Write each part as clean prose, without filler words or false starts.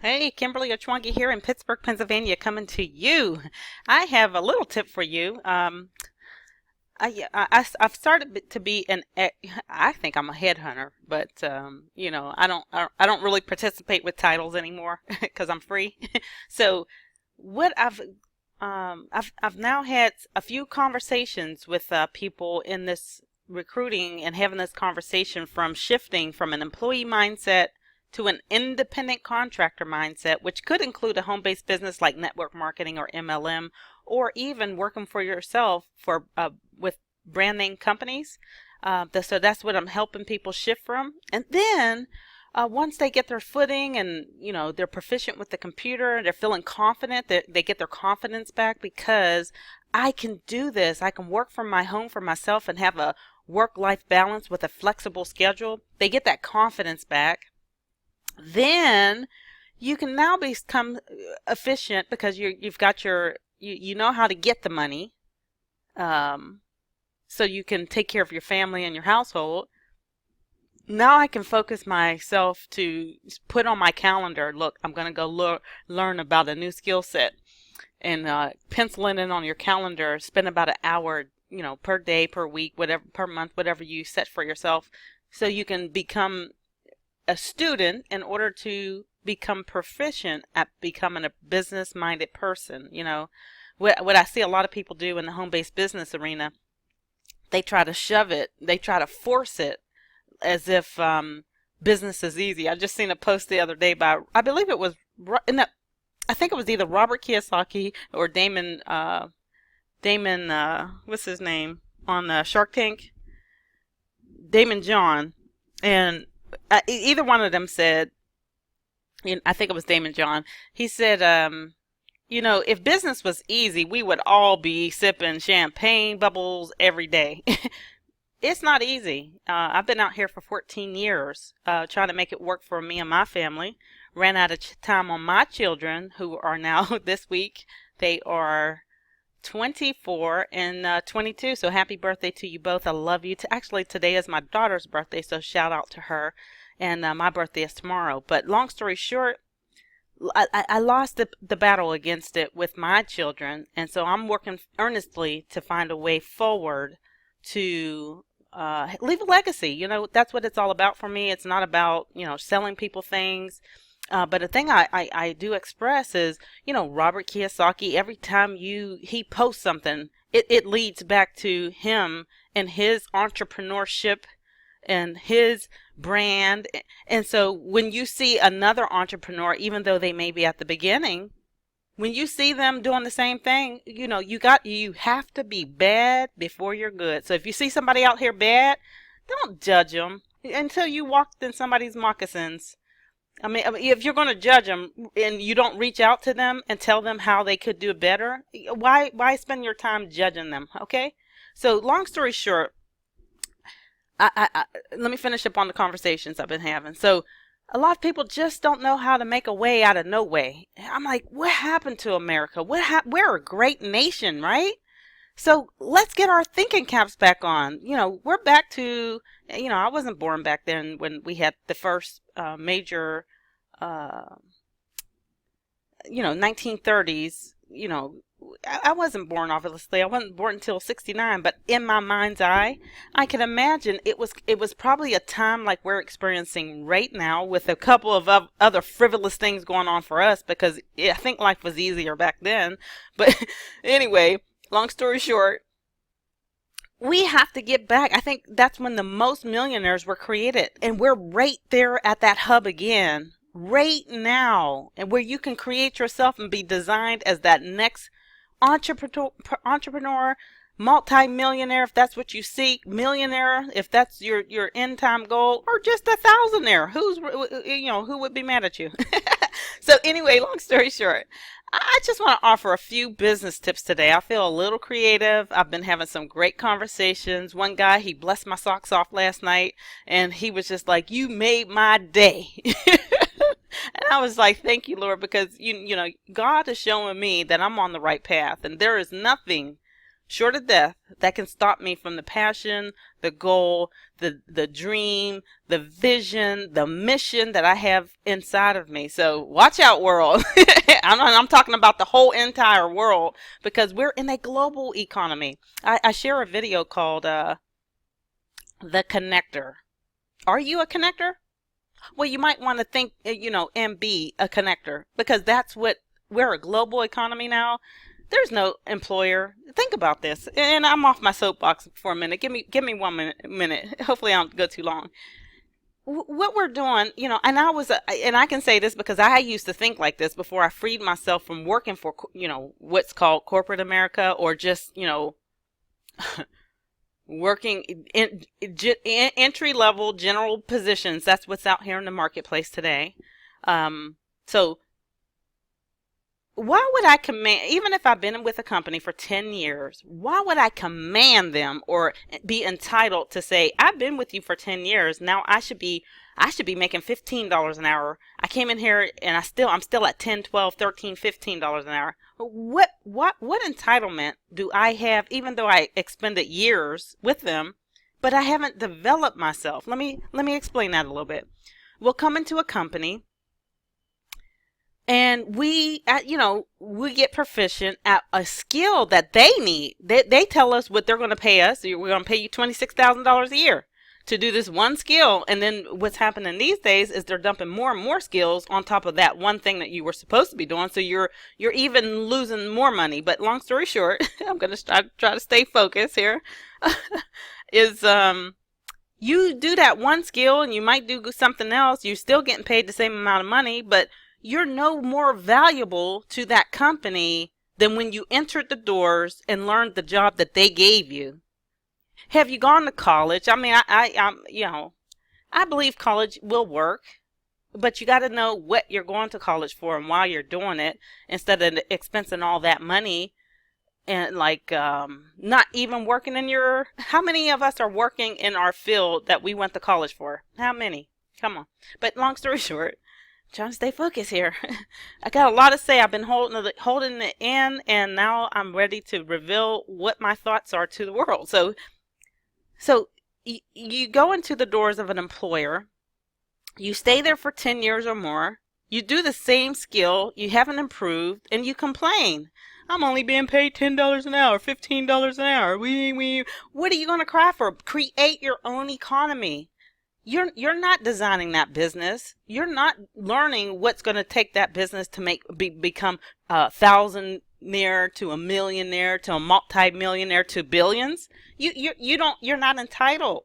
Hey, Kimberly Ochwangi here in Pittsburgh, Pennsylvania, coming to you. I have a little tip for you. I've started to be I think I'm a headhunter, but I don't really participate with titles anymore because I'm free. So, what I've now had a few conversations with people in this recruiting and having this conversation from shifting from an employee mindset to an independent contractor mindset, which could include a home-based business like network marketing or MLM, or even working for yourself for with brand name companies. So that's what I'm helping people shift from. And then once they get their footing and they're proficient with the computer, they're feeling confident, that they get their confidence back because I can do this. I can work from my home for myself and have a work-life balance with a flexible schedule. They get that confidence back. Then you can now become efficient because you've got you know how to get the money, um, so you can take care of your family and your household. Now I can focus myself to put on my calendar, look, I'm going to go learn about a new skill set, and pencil it in on your calendar. Spend about an hour, per day, per week, whatever, per month, whatever you set for yourself, so you can become a student in order to become proficient at becoming a business minded person. What I see a lot of people do in the home based business arena, they try to shove it, they try to force it as if business is easy. I just seen a post the other day by, I believe it was, I think it was either Robert Kiyosaki or Damon, what's his name, on Shark Tank? Damon John. And either one of them said, I think it was Damon John, he said, if business was easy, we would all be sipping champagne bubbles every day. It's not easy. I've been out here for 14 years trying to make it work for me and my family. Ran out of time on my children, who are now this week, they are 24 and 22. So happy birthday to you both. I love you. Actually, today is my daughter's birthday, so shout out to her. And my birthday is tomorrow. But long story short, I lost the battle against it with my children. And so I'm working earnestly to find a way forward to leave a legacy. That's what it's all about for me. It's not about, selling people things. But the thing I do express is, Robert Kiyosaki, every time he posts something, it leads back to him and his entrepreneurship and his brand. And so when you see another entrepreneur, even though they may be at the beginning, when you see them doing the same thing, you have to be bad before you're good. So if you see somebody out here bad, don't judge them until you walked in somebody's moccasins. I mean, if you're going to judge them and you don't reach out to them and tell them how they could do better, why spend your time judging them? Okay. So long story short, let me finish up on the conversations I've been having. So a lot of people just don't know how to make a way out of no way. I'm like, what happened to America? We're a great nation, right? So let's get our thinking caps back on. We're back to, I wasn't born back then when we had the first major, uh, 1930s. I wasn't born, obviously. I wasn't born until 69, but in my mind's eye, I can imagine it was probably a time like we're experiencing right now, with a couple of other frivolous things going on for us, because I think life was easier back then. But anyway, long story short, we have to get back. I think that's when the most millionaires were created, and we're right there at that hub again right now, and where you can create yourself and be designed as that next entrepreneur, multi-millionaire if that's what you seek, millionaire if that's your end time goal, or just a thousandaire. Who would be mad at you? So anyway, long story short, I just want to offer a few business tips today. I feel a little creative. I've been having some great conversations. One guy, he blessed my socks off last night, and he was just like, "You made my day." And I was like, thank you, Lord, because God is showing me that I'm on the right path, and there is nothing short of death, that can stop me from the passion, the goal, the dream, the vision, the mission that I have inside of me. So watch out, world. I'm talking about the whole entire world, because we're in a global economy. I share a video called The Connector. Are you a connector? Well, you might want to think, and be a connector, because that's what we're a global economy now. There's no employer. Think about this. And I'm off my soapbox for a minute. Give me 1 minute. Hopefully I don't go too long. What we're doing, and and I can say this because I used to think like this before I freed myself from working for, what's called corporate America, or just, working in entry level general positions. That's what's out here in the marketplace today. So why would I command, even if I've been with a company for 10 years, why would I command them or be entitled to say, I've been with you for 10 years, now I should be making $15 an hour. I came in here and I'm still at 10, 12, 13, $15 an hour. What entitlement do I have, even though I expended years with them, but I haven't developed myself? Let me explain that a little bit. We'll come into a company, and we get proficient at a skill that they need. They tell us what they're going to pay us. We're going to pay you $26,000 a year to do this one skill. And then what's happening these days is they're dumping more and more skills on top of that one thing that you were supposed to be doing. So you're even losing more money. But long story short, I'm going to try to stay focused here. is you do that one skill and you might do something else. You're still getting paid the same amount of money, but you're no more valuable to that company than when you entered the doors and learned the job that they gave you. Have you gone to college? I mean, I believe college will work, but you got to know what you're going to college for and why you're doing it, instead of expensing all that money and not even working in how many of us are working in our field that we went to college for? How many? Come on. But long story short, trying to stay focused here. I got a lot to say. I've been holding it in, and now I'm ready to reveal what my thoughts are to the world. So you go into the doors of an employer, you stay there for 10 years or more, you do the same skill, you haven't improved, and you complain. I'm only being paid $10 an hour, $15 an hour. What are you going to cry for? Create your own economy. You're not designing that business. You're not learning what's going to take that business to become a thousandaire to a millionaire to a multi-millionaire to billions. You're not entitled.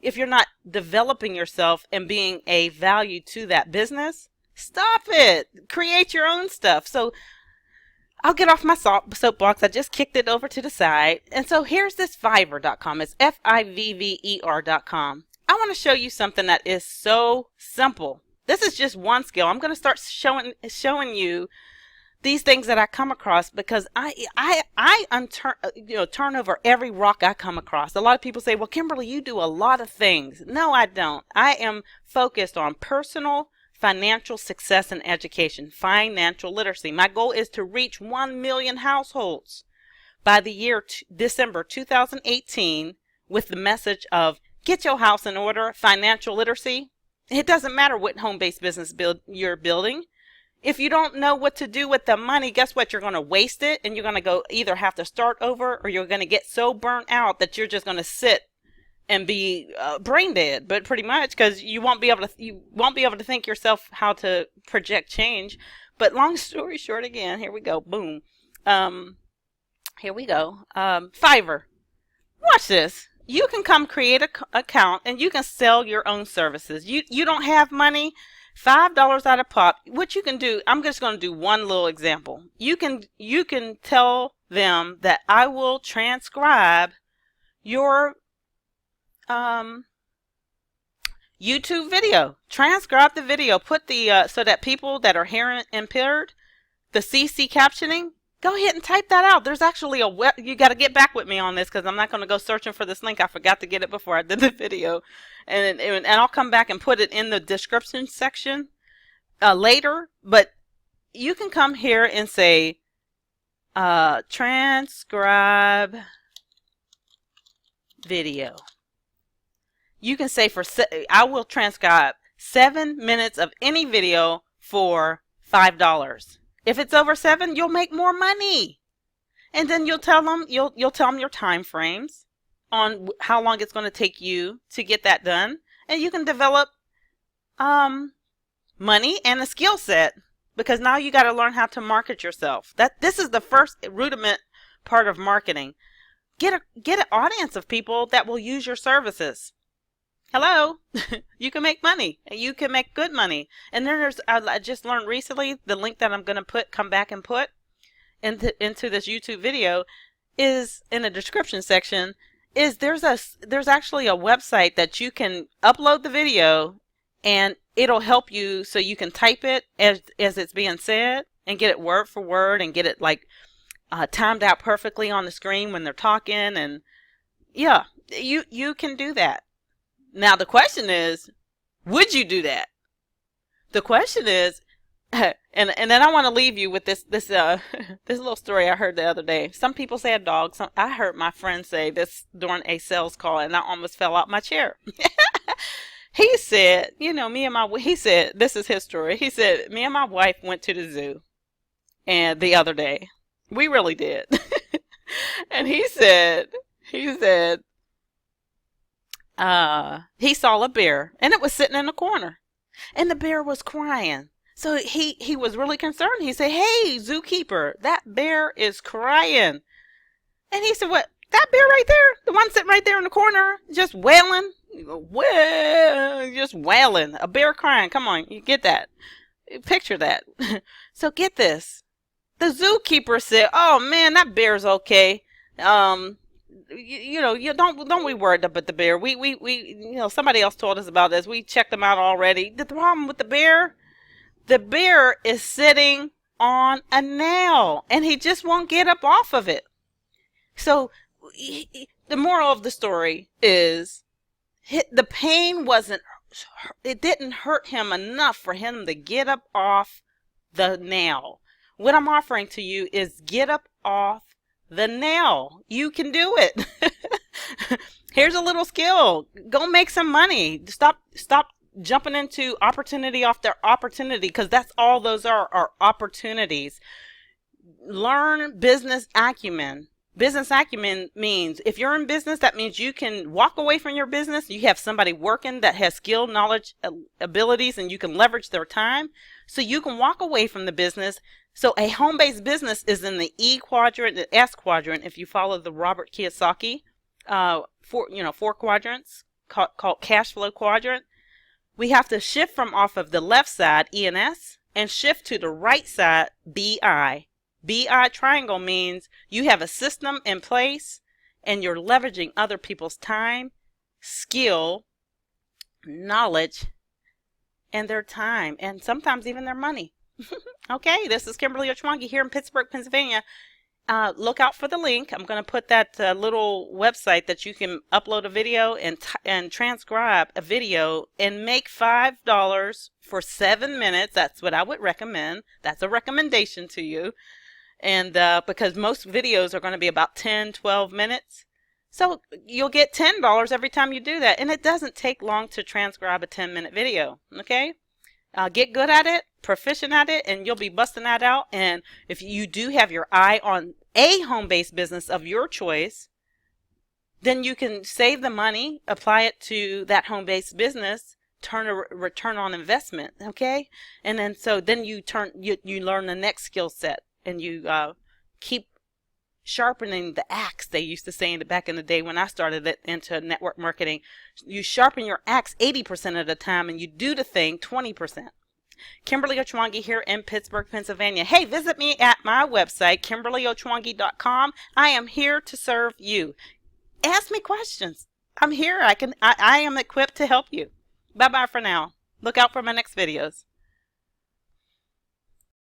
If you're not developing yourself and being a value to that business, stop it. Create your own stuff. So I'll get off my soapbox. I just kicked it over to the side. And so here's this Fiverr.com. It's FIVVER.com. I want to show you something that is so simple. This is just one skill. I'm going to start showing you these things that I come across, because I turn over every rock I come across. A lot of people say, well, Kimberly, you do a lot of things. No, I don't. I am focused on personal financial success and education, financial literacy. My goal is to reach 1 million households by the year December 2018 with the message of get your house in order, financial literacy. It doesn't matter what home-based business you're building. If you don't know what to do with the money, guess what? You're going to waste it, and you're going to either have to start over, or you're going to get so burnt out that you're just going to sit and be brain dead. But pretty much, because you won't be able to think yourself how to project change. But long story short, again, here we go. Boom. Here we go. Fiverr. Watch this. You can come create an account and you can sell your own services. You don't have money, $5 out of pop. What you can do, I'm just going to do one little example. You can tell them that I will transcribe your YouTube video. Transcribe the video. Put the so that people that are hearing impaired, the CC captioning, go ahead and type that out. There's actually you got to get back with me on this, because I'm not going to go searching for this link. I forgot to get it before I did the video. And I'll come back and put it in the description section later. But you can come here and say, transcribe video. You can say I will transcribe 7 minutes of any video for $5. If it's over 7, you'll make more money. And then you'll tell them your time frames on how long it's going to take you to get that done, and you can develop money and a skill set, because now you got to learn how to market yourself. This is the first rudiment part of marketing. Get an audience of people that will use your services. Hello, you can make money. You can make good money. And then I just learned recently, the link that I'm going to come back and put into this YouTube video is in the description section. There's actually a website that you can upload the video, and it'll help you so you can type it as it's being said and get it word for word and get it like timed out perfectly on the screen when they're talking. And yeah, you can do that. Now the question is, would you do that? The question is, and then I want to leave you with this little story I heard the other day. Some people say a dog. I heard my friend say this during a sales call, and I almost fell out my chair. He said, he said, this is his story. He said, me and my wife went to the zoo and the other day. We really did. And he said, he saw a bear, and it was sitting in the corner, and the bear was crying. So he was really concerned. He said, "Hey, zookeeper, that bear is crying." And he said, "What? That bear right there? The one sitting right there in the corner, just wailing? Just wailing. A bear crying. Come on, you get that. Picture that." So get this. The zookeeper said, "Oh man, that bear's okay. Don't we worried about the bear. We somebody else told us about this. We checked them out already. The problem with the bear is sitting on a nail, and he just won't get up off of it." So the moral of the story is the pain it didn't hurt him enough for him to get up off the nail. What I'm offering to you is get up off the nail. You can do it. Here's a little skill. Go make some money. Stop jumping into opportunity after opportunity, because that's all those are opportunities. Learn business acumen. Business acumen means if you're in business, that means you can walk away from your business. You have somebody working that has skill, knowledge, abilities, and you can leverage their time. So you can walk away from the business. So a home-based business is in the E quadrant, the S quadrant. If you follow the Robert Kiyosaki, 4 quadrants called cash flow quadrant, we have to shift from off of the left side, E and S, and shift to the right side, BI. BI triangle means you have a system in place and you're leveraging other people's time, skill, knowledge, and their time, and sometimes even their money. Okay, this is Kimberly Ochwangi here in Pittsburgh, Pennsylvania. Look out for the link. I'm going to put that little website that you can upload a video and transcribe a video and make $5 for 7 minutes. That's what I would recommend. That's a recommendation to you. And because most videos are going to be about 10, 12 minutes. So you'll get $10 every time you do that. And it doesn't take long to transcribe a 10-minute video. Okay? Get good at it, proficient at it, and you'll be busting that out. And if you do have your eye on a home-based business of your choice, then you can save the money, apply it to that home-based business, turn a return on investment. Okay? And then you learn the next skill set. And you keep sharpening the axe, they used to say back in the day when I started into network marketing. You sharpen your axe 80% of the time, and you do the thing 20%. Kimberly Ochwangi here in Pittsburgh, Pennsylvania. Hey, visit me at my website, KimberlyOchwangi.com. I am here to serve you. Ask me questions. I'm here. I am equipped to help you. Bye-bye for now. Look out for my next videos.